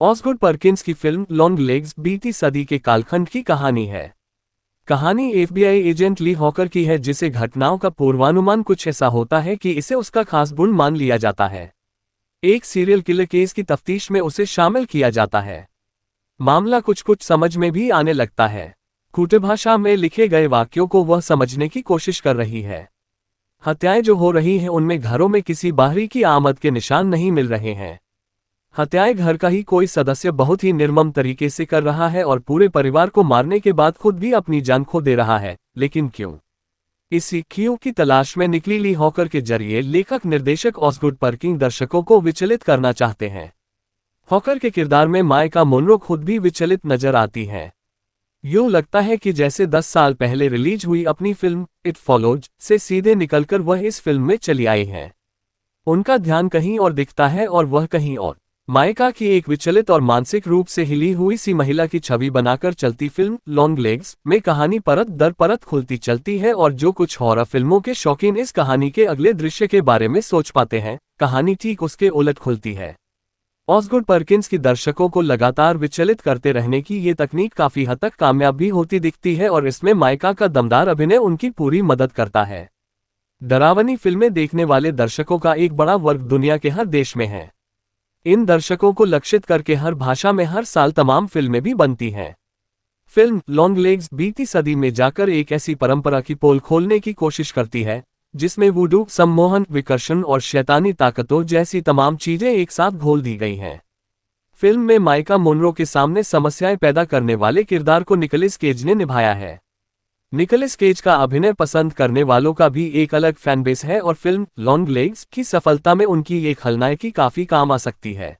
ऑसगुड Perkins की film long legs बीती सदी के कालखंड की कहानी है। कहानी एफबीआई एजेंट ली हॉकर की है, जिसे घटनाओं का पूर्वानुमान कुछ ऐसा होता है कि इसे उसका खास गुण मान लिया जाता है। एक सीरियल किलर केस की तफ्तीश में उसे शामिल किया जाता है। मामला कुछ कुछ समझ में भी आने लगता है। कूटभाषा में लिखे गए वाक्यों को वह समझने की कोशिश कर रही है। हत्याएं जो हो रही हैं उनमें घरों में किसी बाहरी की आमद के निशान नहीं मिल रहे हैं। हत्याएं घर का ही कोई सदस्य बहुत ही निर्मम तरीके से कर रहा है और पूरे परिवार को मारने के बाद खुद भी अपनी जान खो दे रहा है। लेकिन क्यों? इसी क्यों की तलाश में निकली ली हॉकर के जरिए लेखक निर्देशक ऑसगुड परकिंस दर्शकों को विचलित करना चाहते हैं। हॉकर के किरदार में माइका मोनरो खुद भी विचलित नजर आती हैं। यूं लगता है कि जैसे 10 साल पहले रिलीज हुई अपनी फिल्म इट फॉलोज से सीधे निकलकर वह इस फिल्म में चली आई हैं। उनका ध्यान कहीं और दिखता है और वह कहीं और। माइका की एक विचलित और मानसिक रूप से हिली हुई सी महिला की छवि बनाकर चलती फिल्म लॉन्ग लेग्स में कहानी परत दर परत खुलती चलती है, और जो कुछ हॉरर फिल्मों के शौकीन इस कहानी के अगले दृश्य के बारे में सोच पाते हैं, कहानी ठीक उसके उलट खुलती है। ऑसगुड परकिंस की दर्शकों को लगातार विचलित करते रहने की ये तकनीक काफी हद तक कामयाब भी होती दिखती है, और इसमें माइका का दमदार अभिनय उनकी पूरी मदद करता है। डरावनी फिल्में देखने वाले दर्शकों का एक बड़ा वर्ग दुनिया के हर देश में है। इन दर्शकों को लक्षित करके हर भाषा में हर साल तमाम फिल्में भी बनती हैं। फिल्म लॉन्ग लेग्स बीती सदी में जाकर एक ऐसी परंपरा की पोल खोलने की कोशिश करती है जिसमें वुडू, सम्मोहन, विकर्षण और शैतानी ताकतों जैसी तमाम चीजें एक साथ घोल दी गई हैं। फिल्म में माइका मोनरो के सामने समस्याएं पैदा करने वाले किरदार को निकोलस केज ने निभाया है। निकोलस केज का अभिनय पसंद करने वालों का भी एक अलग फैन बेस है, और फिल्म लॉन्ग लेग्स की सफलता में उनकी एक खलनायकी काफी काम आ सकती है।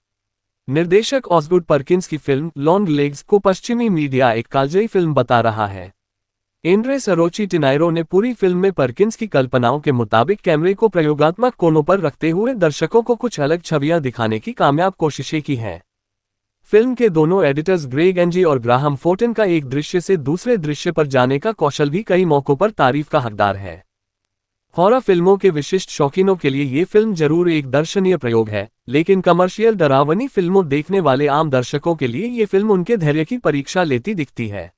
निर्देशक ऑसगुड परकिंस की फिल्म लॉन्ग लेग्स को पश्चिमी मीडिया एक कालजयी फिल्म बता रहा है। एंड्रे सरोची टिनायरो ने पूरी फिल्म में परकिंस की कल्पनाओं के मुताबिक कैमरे को प्रयोगात्मक कोणों पर रखते हुए दर्शकों को कुछ अलग छवियां दिखाने की कामयाब कोशिशें की हैं। फिल्म के दोनों एडिटर्स ग्रेग एंजी और ग्राहम फोर्टन का एक दृश्य से दूसरे दृश्य पर जाने का कौशल भी कई मौकों पर तारीफ का हकदार है। हॉरर फिल्मों के विशिष्ट शौकीनों के लिए ये फिल्म जरूर एक दर्शनीय प्रयोग है, लेकिन कमर्शियल डरावनी फिल्मों देखने वाले आम दर्शकों के लिए ये फिल्म उनके धैर्य की परीक्षा लेती दिखती है।